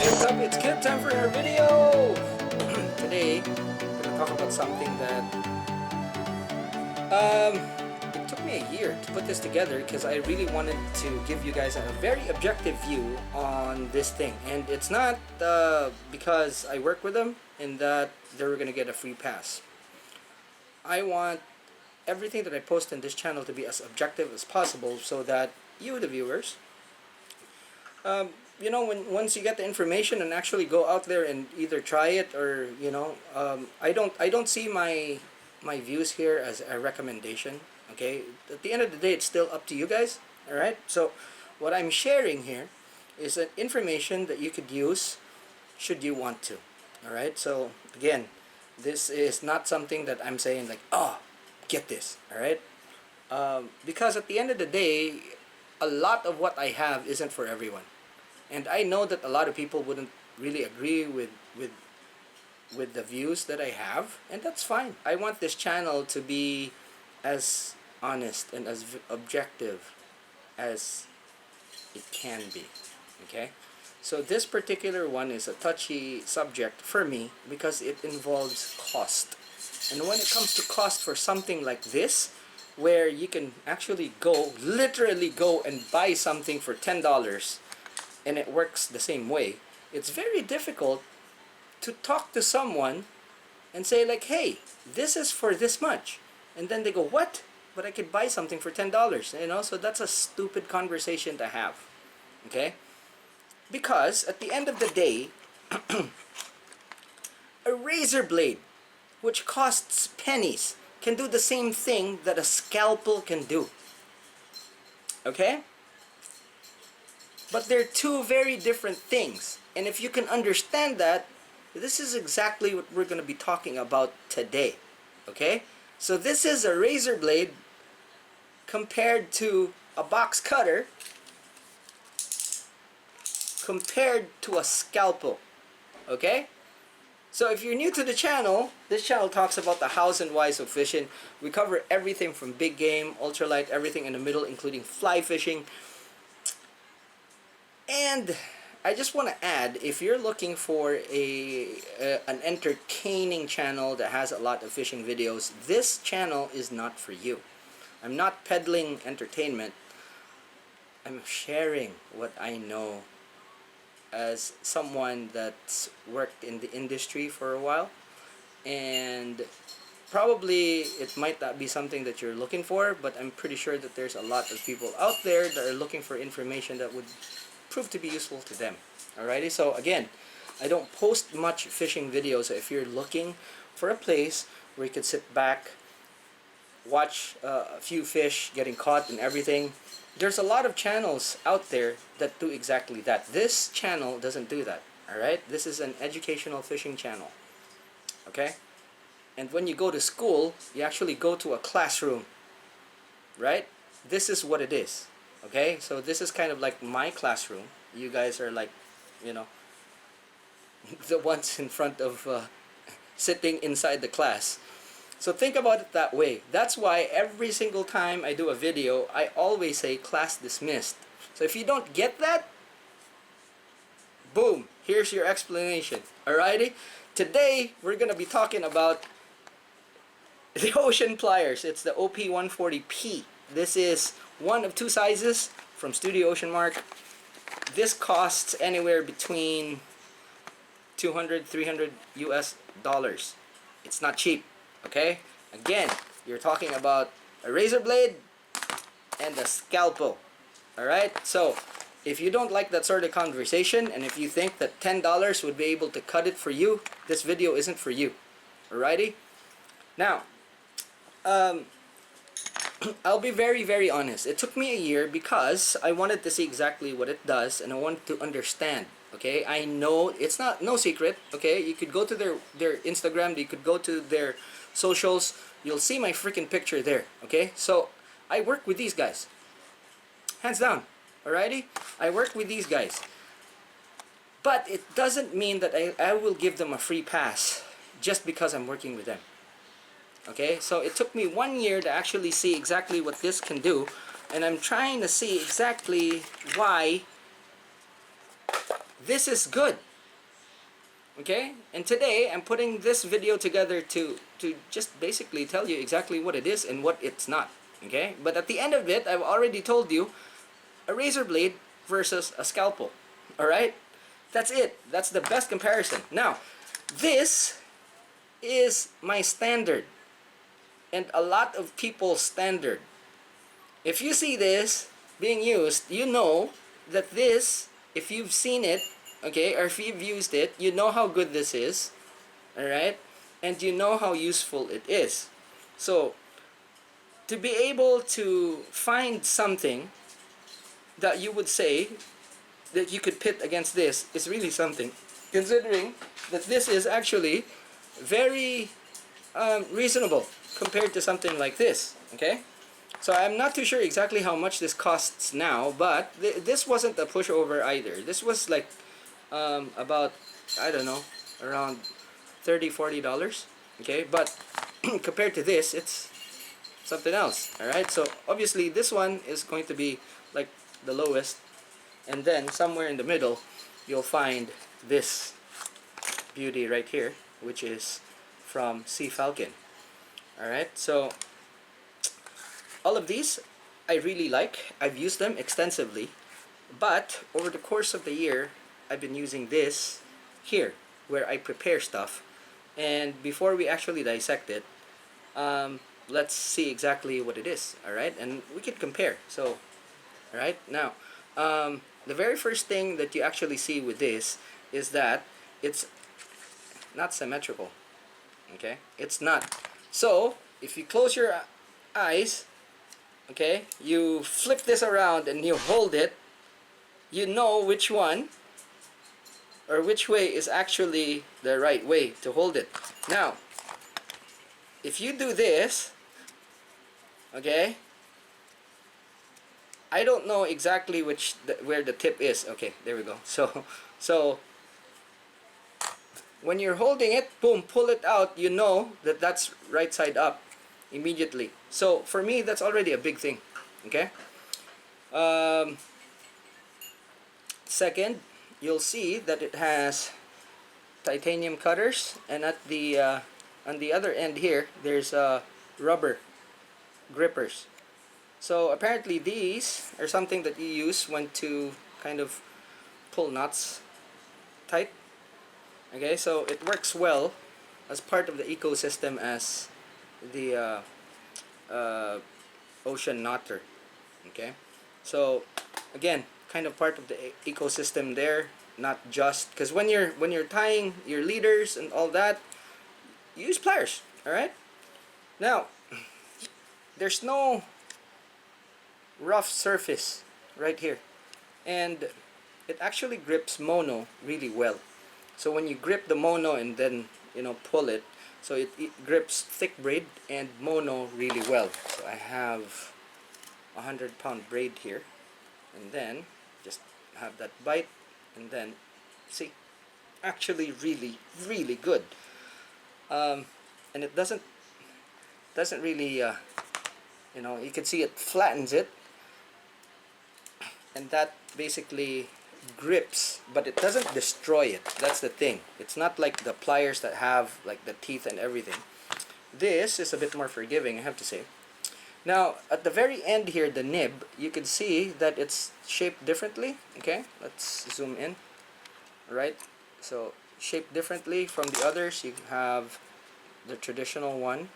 What's up? It's Kit time for our video! Today, we're gonna talk about something that it took me a year to put this together because I really wanted to give you guys a very objective view on this thing. And it's not because I work with them and that they're gonna get a free pass. I want everything that I post in this channel to be as objective as possible so that you, the viewers, you know, once you get the information and actually go out there and either try it or, you know, I don't see my views here as a recommendation. Okay, at the end of the day, it's still up to you guys. All right, so what I'm sharing here is an information that you could use should you want to. All right, so again, this is not something that I'm saying like, oh, get this. All right, because at the end of the day, a lot of what I have isn't for everyone. And I know that a lot of people wouldn't really agree with the views that I have, and that's fine. I want this channel to be as honest and as objective as it can be. Okay? So this particular one is a touchy subject for me because it involves cost. And when it comes to cost for something like this, where you can actually literally go and buy something for $10 and it works the same way, it's very difficult to talk to someone and say like, hey, this is for this much, and then they go, what? But I could buy something for $10, you know? So that's a stupid conversation to have. Okay, because at the end of the day, a razor blade which costs pennies can do the same thing that a scalpel can do. Okay? But they're two very different things. And if you can understand that, this is exactly what we're going to be talking about today. Okay? So this is a razor blade compared to a box cutter compared to a scalpel. Okay? So if you're new to the channel, this channel talks about the hows and whys of fishing. We cover everything from big game, ultralight, everything in the middle, including fly fishing. And I just want to add, if you're looking for an entertaining channel that has a lot of fishing videos, this channel is not for you. I'm not peddling entertainment. I'm sharing what I know as someone that's worked in the industry for a while. And probably it might not be something that you're looking for, but I'm pretty sure that there's a lot of people out there that are looking for information that would prove to be useful to them. Alrighty, so again, I don't post much fishing videos. So if you're looking for a place where you could sit back, watch a few fish getting caught and everything, there's a lot of channels out there that do exactly that. This channel doesn't do that. Alright, this is an educational fishing channel. Okay, and when you go to school, you actually go to a classroom, right? This is what it is. Okay, so this is kind of like my classroom. You guys are like, you know, the ones in front of sitting inside the class. So think about it that way. That's why every single time I do a video, I always say class dismissed. So if you don't get that, boom, here's your explanation. Alrighty, today we're gonna be talking about the Ocean Pliers. It's the OP140P. This is one of two sizes from Studio Oceanmark. This costs anywhere between $200, $300 US. It's not cheap. Okay? Again, you're talking about a razor blade and a scalpel. Alright? So, if you don't like that sort of conversation, and if you think that $10 would be able to cut it for you, this video isn't for you. Alrighty? Now, I'll be very, very honest. It took me a year because I wanted to see exactly what it does, and I wanted to understand. Okay, I know it's no secret. Okay, you could go to their Instagram, you could go to their socials. You'll see my freaking picture there. Okay, so I work with these guys, hands down. Alrighty, I work with these guys, but it doesn't mean that I will give them a free pass just because I'm working with them. Okay, so it took me 1 year to actually see exactly what this can do, and I'm trying to see exactly why this is good. Okay, and today I'm putting this video together to just basically tell you exactly what it is and what it's not. Okay, but at the end of it, I've already told you a razor blade versus a scalpel. All right, that's it. That's the best comparison. Now, this is my standard and a lot of people's standard. If you see this being used, you know that this, if you've seen it, okay, or if you've used it, you know how good this is, alright? And you know how useful it is. So, to be able to find something that you would say that you could pit against this is really something, considering that this is actually very reasonable compared to something like this, okay? So I'm not too sure exactly how much this costs now, but this wasn't a pushover either. This was like about, I don't know, around $30-40, okay? But compared to this, it's something else, alright? So obviously this one is going to be like the lowest, and then somewhere in the middle, you'll find this beauty right here, which is from Sea Falcon. Alright, so all of these I really like. I've used them extensively, but over the course of the year I've been using this here where I prepare stuff, and before we actually dissect it, let's see exactly what it is. Alright, and we can compare. So alright, now the very first thing that you actually see with this is that it's not symmetrical. Okay, it's not. So if you close your eyes, okay, you flip this around and you hold it, you know which one or which way is actually the right way to hold it. Now if you do this, okay, I don't know exactly where the tip is. Okay, there we go. So when you're holding it, boom, pull it out, you know that that's right side up immediately. So for me, that's already a big thing. Okay. Second, you'll see that it has titanium cutters, and at the on the other end here, there's rubber grippers. So apparently these are something that you use when to kind of pull knots tight. Okay, so it works well as part of the ecosystem as the ocean knotter. Okay, so again, kind of part of the ecosystem there, not just because when you're tying your leaders and all that, you use pliers. All right. Now, there's no rough surface right here, and it actually grips mono really well. So when you grip the mono and then pull it, so it grips thick braid and mono really well. So I have 100-pound braid here, and then just have that bite, and then see, actually really good. And it doesn't really you can see it flattens it, and that basically grips, but it doesn't destroy it. That's the thing. It's not like the pliers that have like the teeth and everything. This is a bit more forgiving, I have to say. Now at the very end here, the nib, you can see that it's shaped differently. Okay, let's zoom in. Alright, so shaped differently from the others. You have the traditional one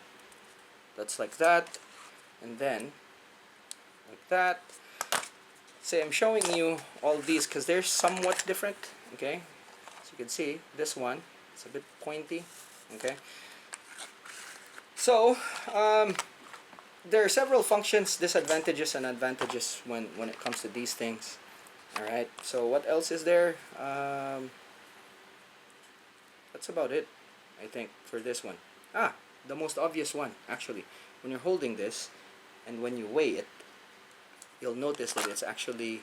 that's like that, and then like that. Say I'm showing you all these because they're somewhat different. Okay, so you can see this one, it's a bit pointy. Okay, so there are several functions, disadvantages and advantages when it comes to these things. Alright, so what else is there? That's about it, I think, for this one. The most obvious one, actually. When you're holding this and when you weigh it, you'll notice that it's actually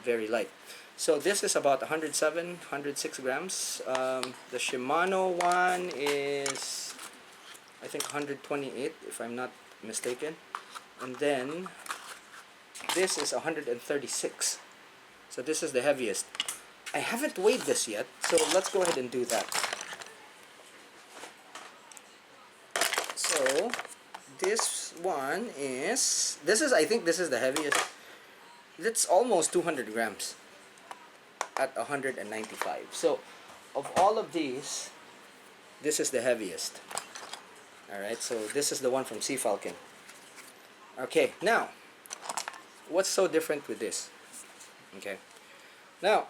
very light. So this is about 107, 106 grams. The Shimano one is, I think, 128, if I'm not mistaken. And then this is 136. So this is the heaviest. I haven't weighed this yet, so let's go ahead and do that. this one is, I think this is the heaviest. It's almost 200 grams at 195. So of all of these, this is the heaviest. Alright, so this is the one from Sea Falcon. Okay, now, what's so different with this? Okay, now,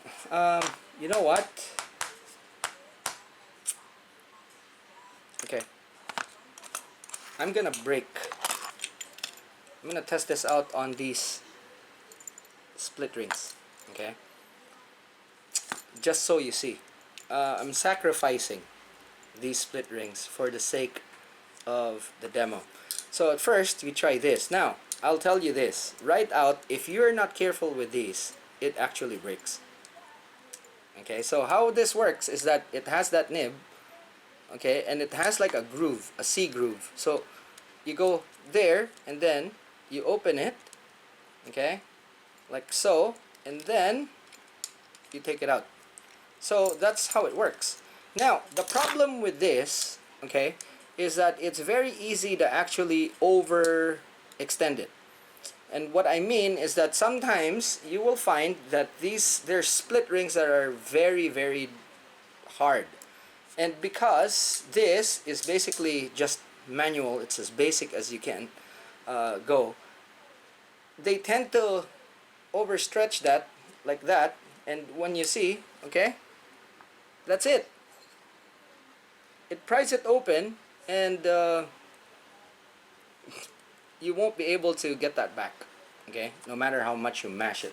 you know what? Okay, I'm gonna test this out on these split rings. Okay, just so you see, I'm sacrificing these split rings for the sake of the demo. So at first we try this. Now I'll tell you this right out, if you're not careful with these, it actually breaks. Okay, so how this works is that it has that nib, okay, and it has like a groove, a C groove. So you go there and then you open it, okay, like so, and then you take it out. So that's how it works. Now the problem with this, okay, is that it's very easy to actually overextend it. And what I mean is that sometimes you will find that there's split rings that are very, very hard. And because this is basically just manual, it's as basic as you can go, they tend to overstretch that like that, and when you see, okay, that's it. It pries it open, and you won't be able to get that back, okay, no matter how much you mash it.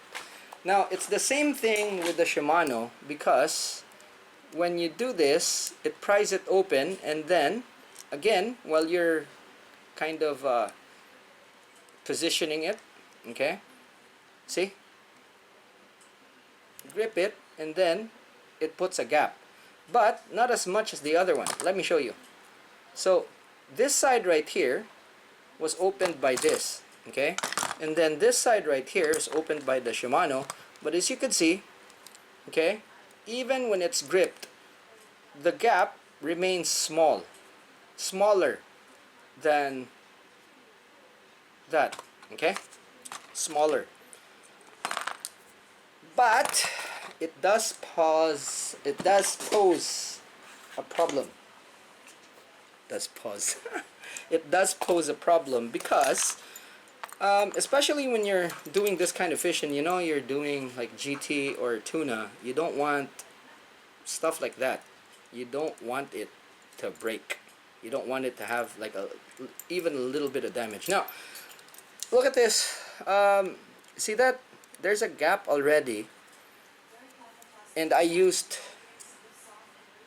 Now it's the same thing with the Shimano, because when you do this, it pries it open, and then again, while you're kind of positioning it, okay, see, grip it, and then it puts a gap, but not as much as the other one. Let me show you. So this side right here was opened by this, okay, and then this side right here is opened by the Shimano. But as you can see, okay, even when it's gripped, the gap remains smaller than that, okay, smaller. But it does pose a problem. It does pose a problem, because especially when you're doing this kind of fishing, you know, you're doing like GT or tuna, you don't want stuff like that. You don't want it to break. You don't want it to have like even a little bit of damage. Now look at this. See that there's a gap already, and I used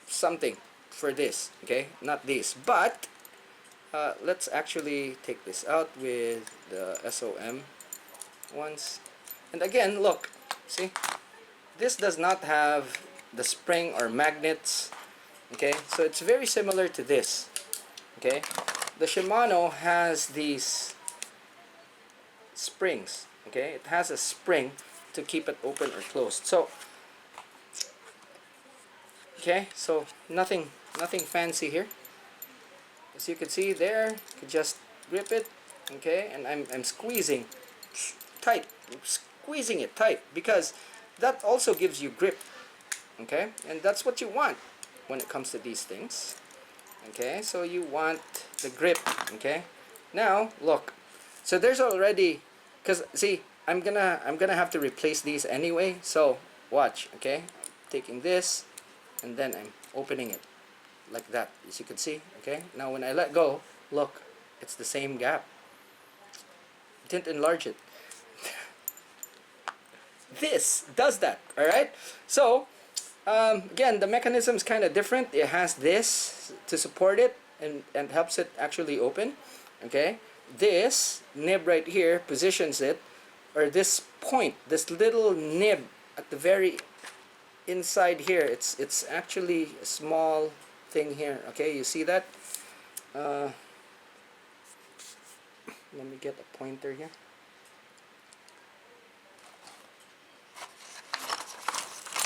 something for this, okay, not this, but let's actually take this out with the SOM ones. And again, look, see, this does not have the spring or magnets, okay, so it's very similar to this, okay. The Shimano has these springs, okay, it has a spring to keep it open or closed. So okay, so nothing fancy here. As you can see there, you can just grip it, okay, and I'm squeezing tight. I'm squeezing it tight, because that also gives you grip, okay, and that's what you want when it comes to these things, okay. So you want the grip, okay. Now look, so there's already, because see, I'm gonna have to replace these anyway, so watch, okay. Taking this, and then I'm opening it like that, as you can see, okay. Now when I let go, look, it's the same gap. Didn't enlarge it. This does that, alright. So again, the mechanism is kind of different. It has this to support it, and helps it actually open, okay. This nib right here positions it, or this point, this little nib at the very inside here, it's actually a small thing here, okay. You see that? Let me get a pointer here.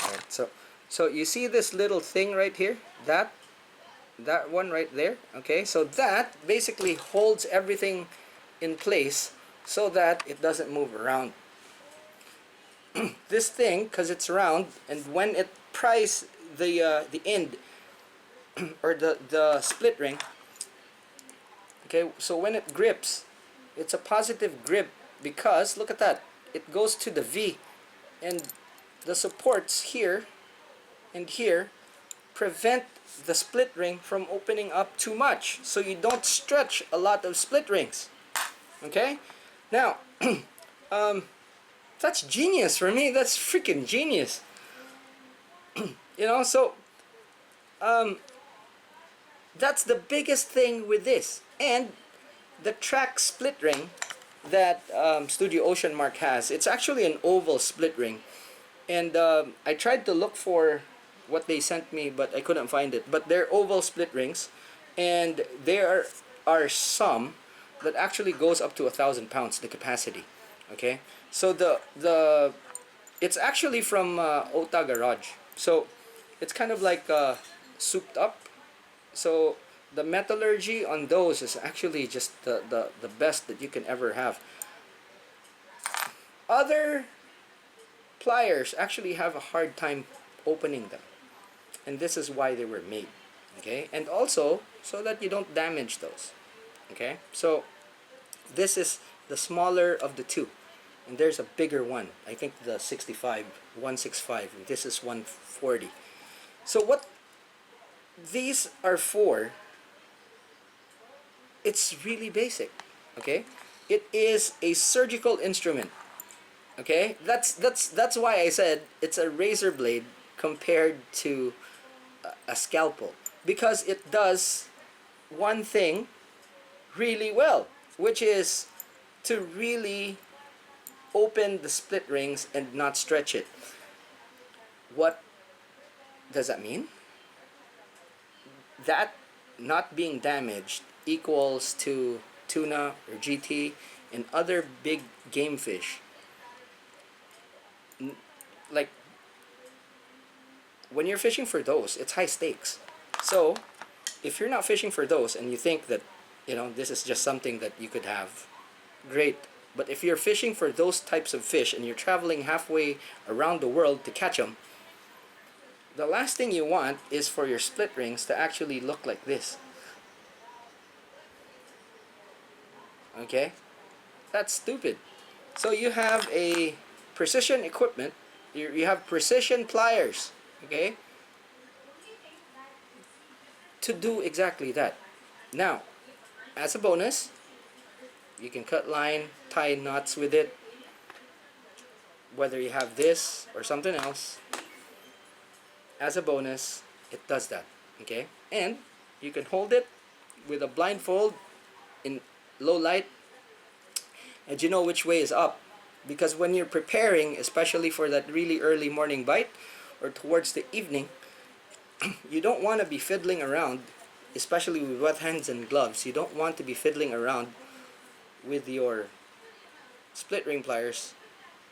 Alright, so you see this little thing right here, that that one right there. Okay, so that basically holds everything in place so that it doesn't move around. This thing, because it's round, and when it pries the end or the split ring, okay, so when it grips, it's a positive grip because look at that, it goes to the V, and the supports here and here prevent the split ring from opening up too much, so you don't stretch a lot of split rings. Okay, now that's genius for me. That's freaking genius. You know, so that's the biggest thing with this. And the track split ring that Studio Oceanmark has, it's actually an oval split ring. And I tried to look for what they sent me, but I couldn't find it. But they're oval split rings, and there are some that actually goes up to 1,000 pounds, the capacity. Okay, so the it's actually from Ota Garage. So it's kind of like souped up. So the metallurgy on those is actually just the best that you can ever have. Other pliers actually have a hard time opening them, and this is why they were made. Okay, and also so that you don't damage those. Okay, so this is the smaller of the two, and there's a bigger one. I think the 65 165, and this is 140. So what these are for, it's really basic. Okay, it is a surgical instrument. Okay, that's why I said it's a razor blade compared to a scalpel, because it does one thing really well, which is to really open the split rings and not stretch it. What does that mean? That not being damaged equals to tuna or GT and other big game fish. Like when you're fishing for those, it's high stakes. So if you're not fishing for those and you think that, you know, this is just something that you could have, great. But if you're fishing for those types of fish and you're traveling halfway around the world to catch them, the last thing you want is for your split rings to actually look like this. Okay? That's stupid. So you have a precision equipment, you have precision pliers, okay, to do exactly that. Now, as a bonus, you can cut line, tie knots with it, whether you have this or something else. As a bonus, it does that. Okay, and you can hold it with a blindfold in low light, and you know which way is up, because when you're preparing, especially for that really early morning bite or towards the evening, you don't want to be fiddling around, especially with wet hands and gloves. You don't want to be fiddling around with your split ring pliers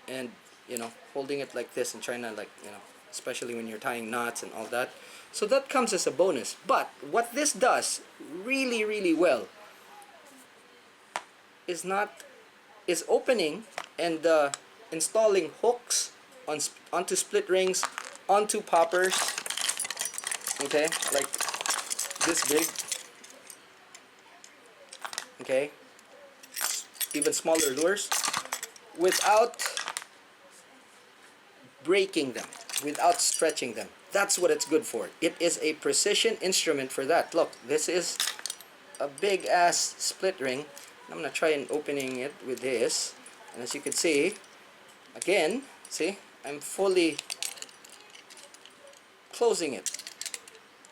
and, you know, holding it like this and trying to, like, you know, especially when you're tying knots and all that. So that comes as a bonus. But what this does really, really well is opening and installing hooks onto split rings, onto poppers, okay, like this big, okay, even smaller lures, without breaking them, without stretching them. That's what it's good for. It is a precision instrument for that. Look, this is a big ass split ring. I'm gonna try and opening it with this, and as you can see, again, see, I'm fully closing it.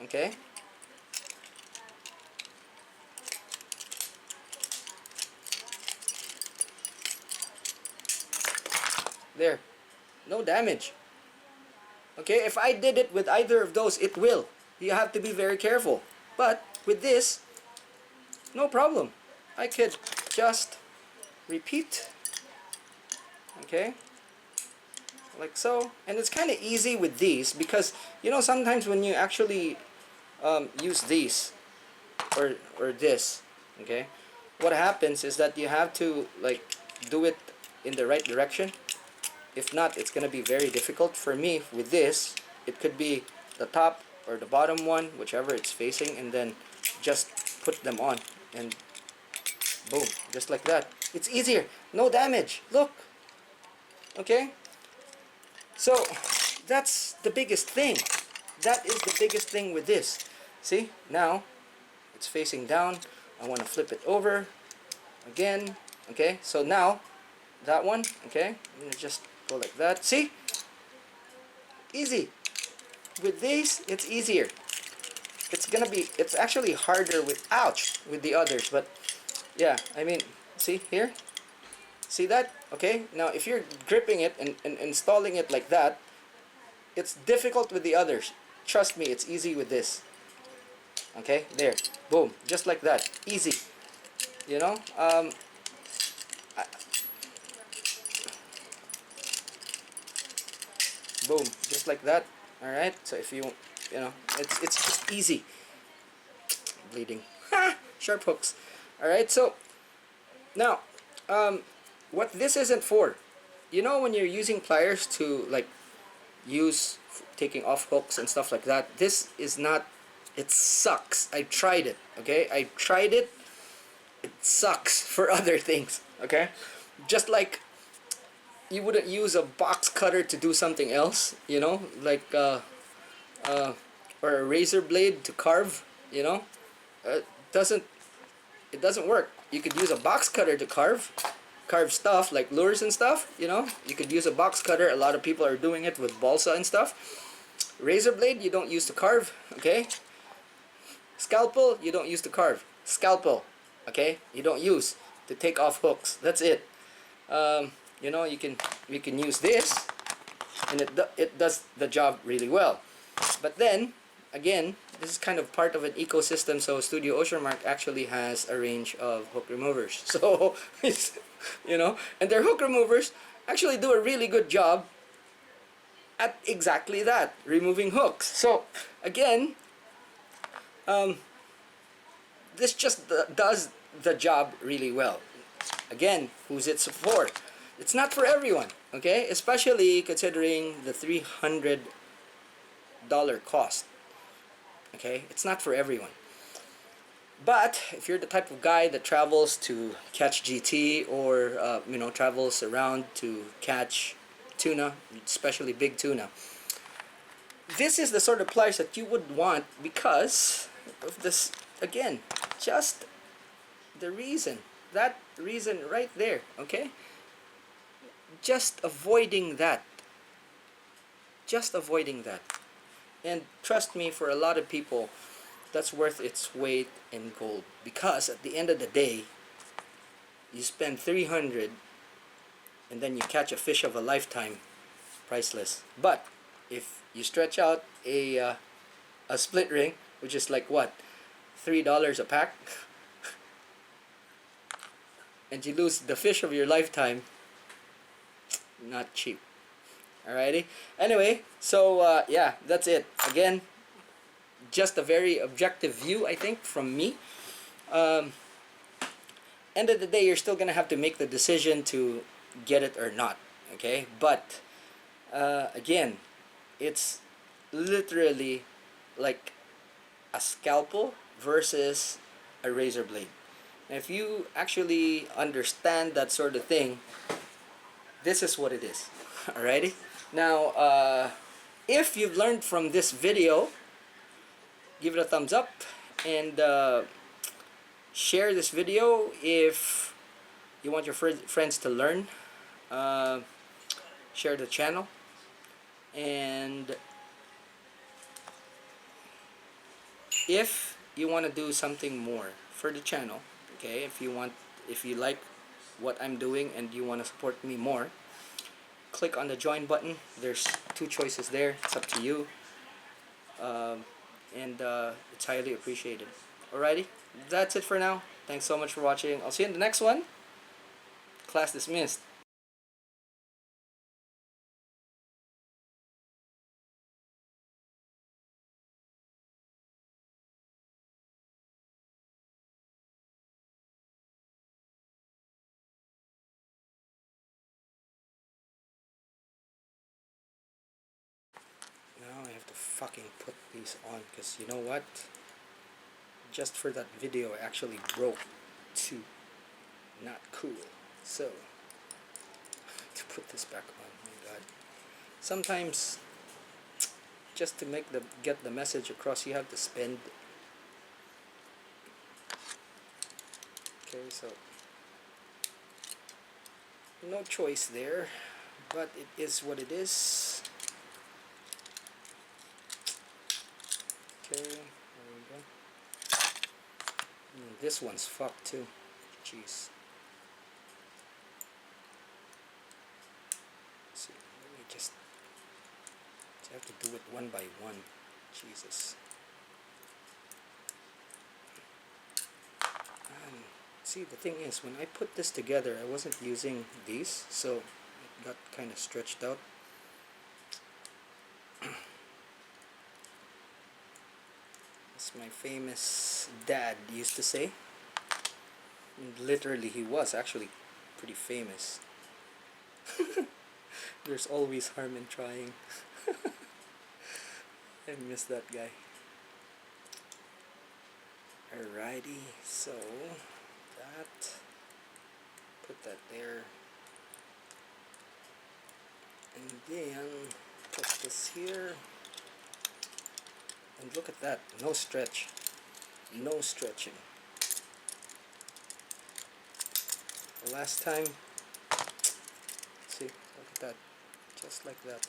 Okay, there, no damage. Okay, if I did it with either of those, it will. You have to be very careful. But with this, no problem. I could just repeat, okay, like so. And it's kind of easy with these because, you know, sometimes when you actually use these or this, okay, what happens is that you have to like do it in the right direction. If not, it's gonna be very difficult. For me, with this, it could be the top or the bottom one, whichever it's facing, and then just put them on, and boom, just like that. It's easier, no damage. Look, okay. So that's the biggest thing. That is the biggest thing with this. See, now it's facing down. I want to flip it over again. Okay, so now that one, okay, I'm gonna just go like that. See, easy. With these, it's easier. It's actually harder with, ouch, with the others, but yeah, I mean, see here, see that? Okay, now if you're gripping it and installing it like that, it's difficult with the others. Trust me, it's easy with this. Okay, there, boom, just like that, easy. You know, boom, just like that. All right, so if you know, it's just easy. Bleeding, sharp hooks. All right, so now, what this isn't for, you know, when you're using pliers to like use taking off hooks and stuff like that, this is not, it sucks. I tried it, okay, I tried it. It sucks for other things, okay, just like you wouldn't use a box cutter to do something else, you know, like uh, or a razor blade to carve, you know, uh, doesn't it doesn't work. You could use a box cutter to carve stuff like lures and stuff, you know. You could use a box cutter. A lot of people are doing it with balsa and stuff. Razor blade you don't use to carve, okay. Scalpel you don't use to carve. Scalpel, okay, you don't use to take off hooks. That's it. You know, you can use this, and it does the job really well. But then again, this is kind of part of an ecosystem. So Studio Oceanmark actually has a range of hook removers. So it's, you know, and their hook removers actually do a really good job at exactly that, removing hooks. So again, this just does the job really well. Again, who's it for? It's not for everyone, okay? Especially considering the $300 cost. Okay, it's not for everyone. But if you're the type of guy that travels to catch GT, or you know, travels around to catch tuna, especially big tuna, this is the sort of pliers that you would want because of this. Again, just the reason, that reason right there, okay, just avoiding that, and trust me, for a lot of people that's worth its weight in gold, because at the end of the day you spend 300 and then you catch a fish of a lifetime, priceless. But if you stretch out a split ring, which is like what, $3 a pack, and you lose the fish of your lifetime, not cheap. Alrighty, anyway, so yeah, that's it. Again, just a very objective view, I think, from me. End of the day, you're still gonna have to make the decision to get it or not, okay? But again, it's literally like a scalpel versus a razor blade. And if you actually understand that sort of thing, this is what it is. Alrighty, now if you've learned from this video, give it a thumbs up, and share this video if you want your friends to learn. Share the channel, and if you want to do something more for the channel, okay, if you like what I'm doing and you want to support me more, click on the join button. There's two choices there. It's up to you. And it's highly appreciated. Alrighty, that's it for now. Thanks so much for watching. I'll see you in the next one. Class dismissed. fucking put these on, because you know what? Just for that video, I actually broke two. Not cool. So, to put this back on, my god. Sometimes, just to get the message across, you have to spend. Okay, so no choice there, but it is what it is. Okay, there we go. This one's fucked too. Jeez. See, let me just have to do it one by one. Jesus. See, the thing is, when I put this together, I wasn't using these, so it got kind of stretched out. As my famous dad used to say. And literally, he was actually pretty famous. There's always harm in trying. I miss that guy. Alrighty, so that, put that there, and then put this here, and look at that, no stretch, no stretching. The last time, see, look at that, just like that.